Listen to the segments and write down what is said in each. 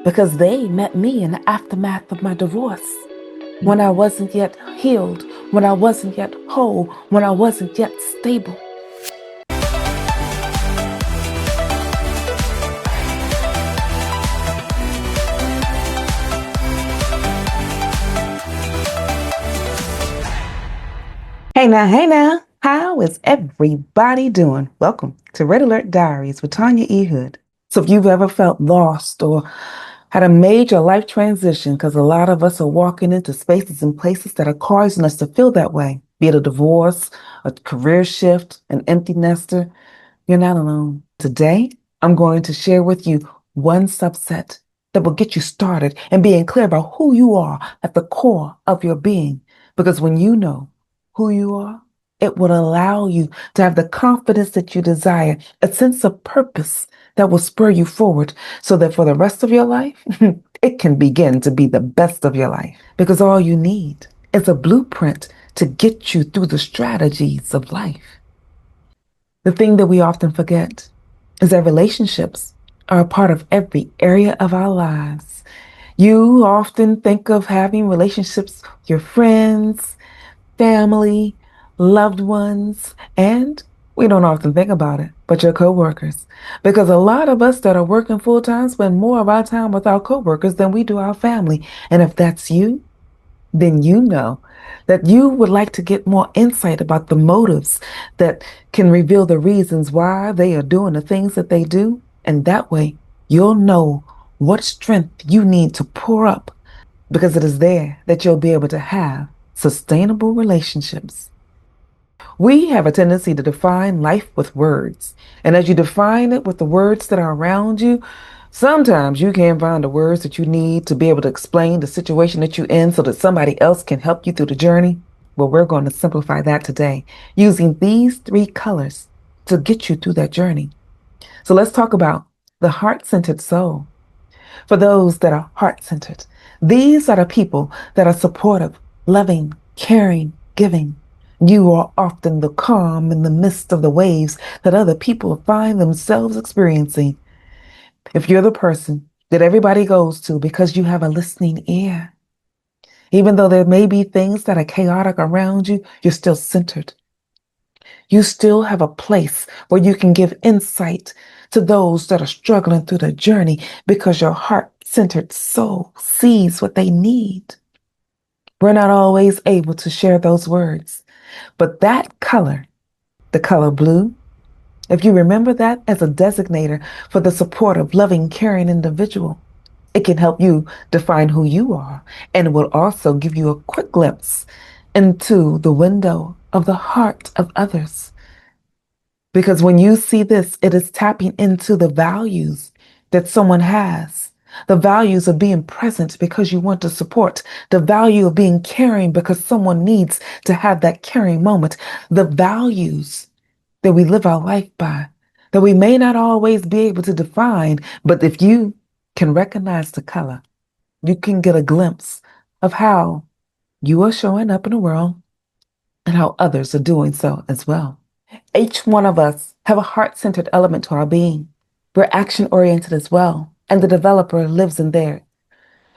because they met me in the aftermath of my divorce, when I wasn't yet healed, when I wasn't yet whole, when I wasn't yet stable. Hey now, how is everybody doing? Welcome to Alert Diaries with Tanya E. So if you've ever felt lost or had a major life transition, because a lot of us are walking into spaces and places that are causing us to feel that way, be it a divorce, a career shift, an empty nester, you're not alone. Today, I'm going to share with you one subset that will get you started and being clear about who you are at the core of your being. Because when you know who you are, it will allow you to have the confidence that you desire, a sense of purpose that will spur you forward so that for the rest of your life, it can begin to be the best of your life. Because all you need is a blueprint to get you through the strategies of life. The thing that we often forget is that relationships are a part of every area of our lives. You often think of having relationships with your friends, family, loved ones, and we don't often think about it, but your coworkers. Because a lot of us that are working full time spend more of our time with our coworkers than we do our family. And if that's you, then you know that you would like to get more insight about the motives that can reveal the reasons why they are doing the things that they do. And that way, you'll know what strength you need to pour up because it is there that you'll be able to have sustainable relationships. We have a tendency to define life with words. And as you define it with the words that are around you, sometimes you can't find the words that you need to be able to explain the situation that you're in so that somebody else can help you through the journey. Well, we're going to simplify that today using these three colors to get you through that journey. So let's talk about the heart-centered soul. For those that are heart-centered, these are the people that are supportive, loving, caring, giving. You are often the calm in the midst of the waves that other people find themselves experiencing. If you're the person that everybody goes to because you have a listening ear, even though there may be things that are chaotic around you, you're still centered. You still have a place where you can give insight to those that are struggling through the journey because your heart-centered soul sees what they need. We're not always able to share those words, but that color, the color blue, if you remember that as a designator for the supportive, loving, caring individual, it can help you define who you are, and it will also give you a quick glimpse into the window of the heart of others. Because when you see this, it is tapping into the values that someone has. The values of being present because you want to support. The value of being caring because someone needs to have that caring moment. The values that we live our life by, that we may not always be able to define, but if you can recognize the color, you can get a glimpse of how you are showing up in the world and how others are doing so as well. Each one of us have a heart-centered element to our being. We're action-oriented as well, and the developer lives in there.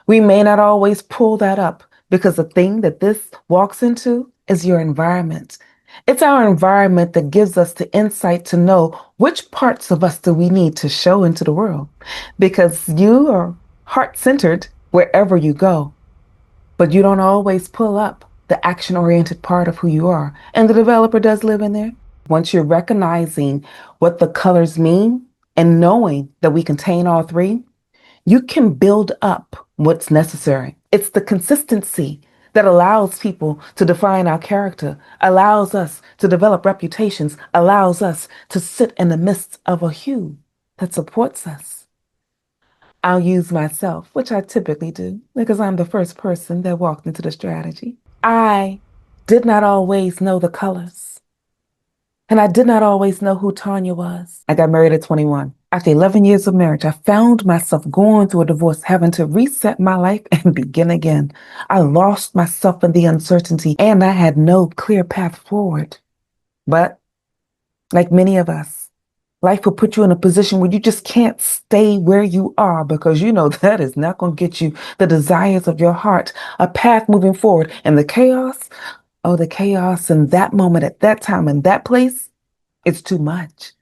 We may not always pull that up because the thing that this walks into is your environment. It's our environment that gives us the insight to know which parts of us do we need to show into the world, because you are heart-centered wherever you go, but you don't always pull up the action-oriented part of who you are, and the developer does live in there. Once you're recognizing what the colors mean and knowing that we contain all three, you can build up what's necessary. It's the consistency that allows people to define our character, allows us to develop reputations, allows us to sit in the midst of a hue that supports us. I'll use myself, which I typically do, because I'm the first person that walked into the strategy. I did not always know the colors. And I did not always know who Tanya was. I got married at 21. After 11 years of marriage, I found myself going through a divorce, having to reset my life and begin again. I lost myself in the uncertainty and I had no clear path forward. But like many of us, Life will put you in a position where you just can't stay where you are because you know that is not going to get you the desires of your heart, a path moving forward. And the chaos, oh, the chaos in that moment, at that time, in that place, it's too much.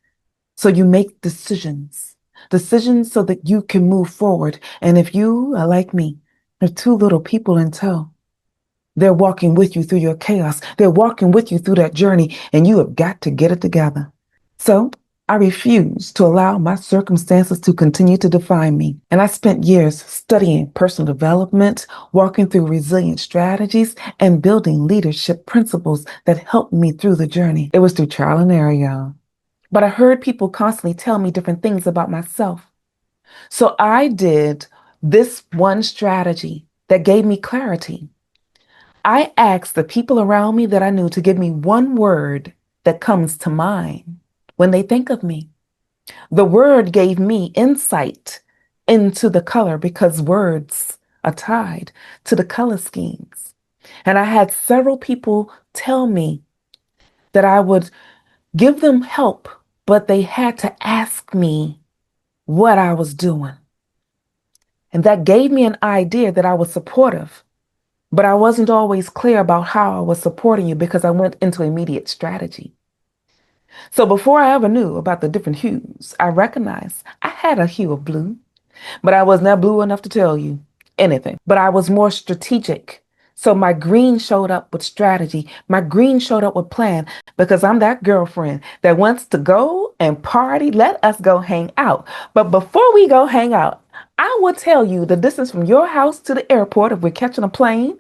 So you make decisions so that you can move forward. And if you are like me, there are two little people in tow. They're walking with you through your chaos. They're walking with you through that journey, and you have got to get it together. So I refuse to allow my circumstances to continue to define me. And I spent years studying personal development, walking through resilient strategies, and building leadership principles that helped me through the journey. It was through trial and error, y'all. But I heard people constantly tell me different things about myself. So I did this one strategy that gave me clarity. I asked the people around me that I knew to give me one word that comes to mind when they think of me. The word gave me insight into the color because words are tied to the color schemes. And I had several people tell me that I would give them help, but they had to ask me what I was doing. And that gave me an idea that I was supportive, but I wasn't always clear about how I was supporting you because I went into immediate strategy. So before I ever knew about the different hues, I recognized I had a hue of blue, but I was not blue enough to tell you anything. But I was more strategic. So my green showed up with strategy. My green showed up with plan because I'm that girlfriend that wants to go and party. Let us go hang out. But before we go hang out, I will tell you the distance from your house to the airport if we're catching a plane.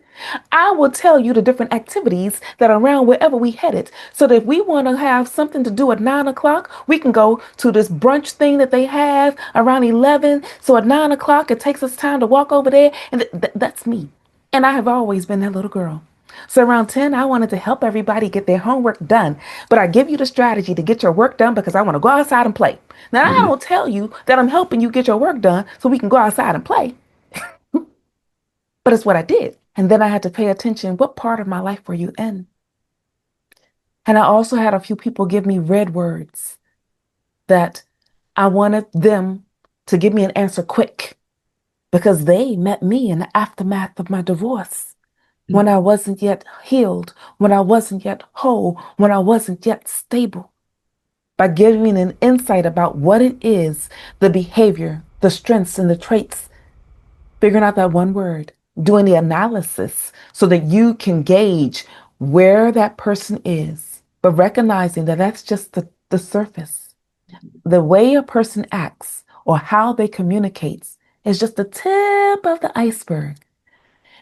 I will tell you the different activities that are around wherever we headed. So that if we want to have something to do at 9 o'clock, we can go to this brunch thing that they have around 11. So at 9 o'clock, it takes us time to walk over there. And that's me. And I have always been that little girl. So around 10, I wanted to help everybody get their homework done. But I give you the strategy to get your work done because I want to go outside and play. Now, I don't tell you that I'm helping you get your work done so we can go outside and play. But it's what I did. And then I had to pay attention. What part of my life were you in? And I also had a few people give me red words that I wanted them to give me an answer quick because they met me in the aftermath of my divorce when I wasn't yet healed, when I wasn't yet whole, when I wasn't yet stable. By giving me an insight about what it is, the behavior, the strengths, and the traits, figuring out that one word, doing the analysis so that you can gauge where that person is, but recognizing that that's just the surface. The way a person acts or how they communicate is just the tip of the iceberg.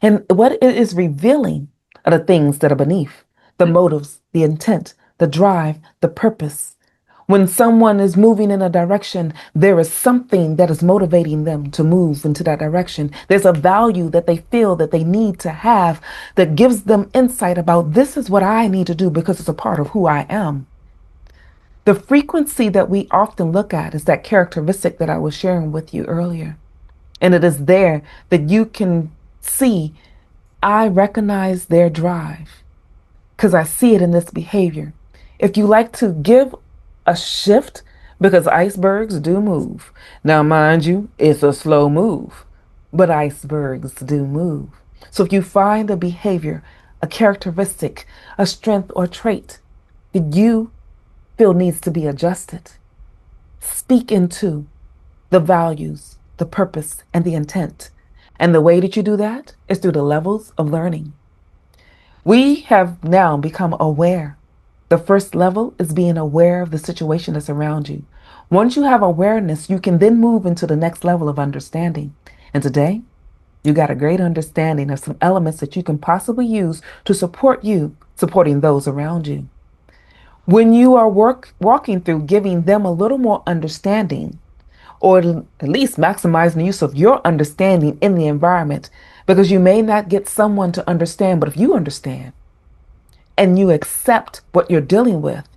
And what it is revealing are the things that are beneath, the motives, the intent, the drive, the purpose. When someone is moving in a direction, there is something that is motivating them to move into that direction. There's a value that they feel that they need to have that gives them insight about this is what I need to do because it's a part of who I am. The frequency that we often look at is that characteristic that I was sharing with you earlier. And it is there that you can see, I recognize their drive because I see it in this behavior. If you like to give a shift, because icebergs do move. Now, mind you, it's a slow move, but icebergs do move. So if you find a behavior, a characteristic, a strength or trait that you feel needs to be adjusted, speak into the values, the purpose, and the intent. And the way that you do that is through the levels of learning. We have now become aware. The first level is being aware of the situation that's around you. Once you have awareness, you can then move into the next level of understanding. And today, you got a great understanding of some elements that you can possibly use to support you, supporting those around you. When you are walking through giving them a little more understanding, or at least maximizing the use of your understanding in the environment, because you may not get someone to understand, but if you understand and you accept what you're dealing with,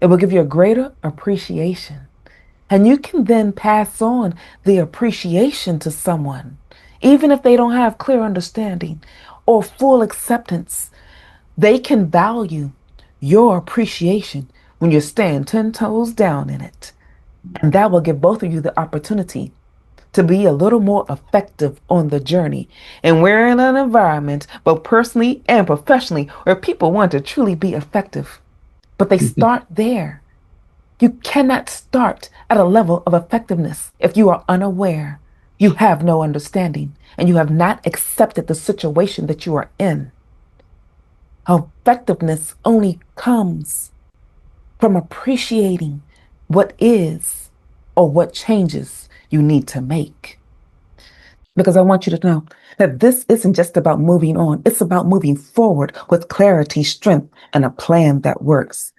it will give you a greater appreciation. And you can then pass on the appreciation to someone, even if they don't have clear understanding or full acceptance. They can value your appreciation when you stand 10 toes down in it. And that will give both of you the opportunity to be a little more effective on the journey. And we're in an environment, both personally and professionally, where people want to truly be effective. But they start there. You cannot start at a level of effectiveness if you are unaware, you have no understanding, and you have not accepted the situation that you are in. Effectiveness only comes from appreciating what is or what changes you need to make. Because I want you to know that this isn't just about moving on, it's about moving forward with clarity, strength, and a plan that works.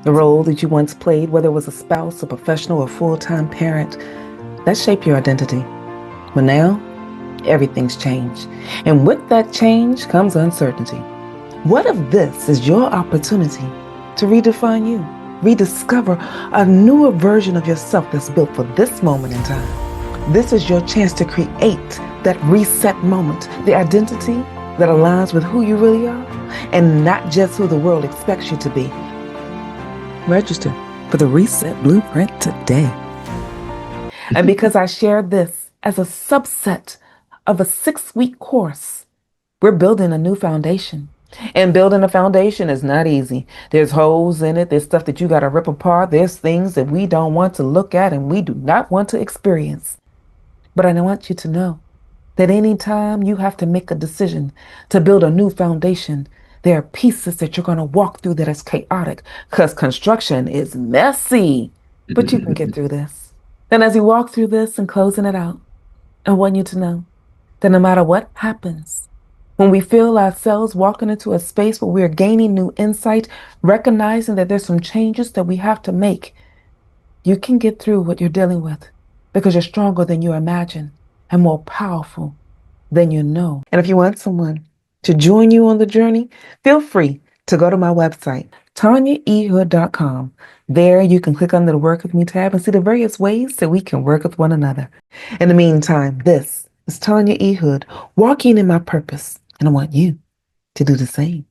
The role that you once played, whether it was a spouse, a professional, or full-time parent, that shaped your identity. But now, everything's changed. And with that change comes uncertainty. What if this is your opportunity to redefine you, rediscover a newer version of yourself that's built for this moment in time? This is your chance to create that reset moment, the identity that aligns with who you really are and not just who the world expects you to be. Register for the Reset Blueprint today. And because I shared this as a subset of a 6-week course, we're building a new foundation. And building a foundation is not easy. There's holes in it. There's stuff that you got to rip apart. There's things that we don't want to look at and we do not want to experience. But I want you to know that anytime you have to make a decision to build a new foundation, there are pieces that you're going to walk through that is chaotic because construction is messy. But you can get through this. And as you walk through this and closing it out, I want you to know that no matter what happens, when we feel ourselves walking into a space where we're gaining new insight, recognizing that there's some changes that we have to make, you can get through what you're dealing with because you're stronger than you imagine and more powerful than you know. And if you want someone to join you on the journey, feel free to go to my website, TanyaEhood.com. There you can click on the Work With Me tab and see the various ways that we can work with one another. In the meantime, this is Tanya E. Hood, walking in my purpose, and I want you to do the same.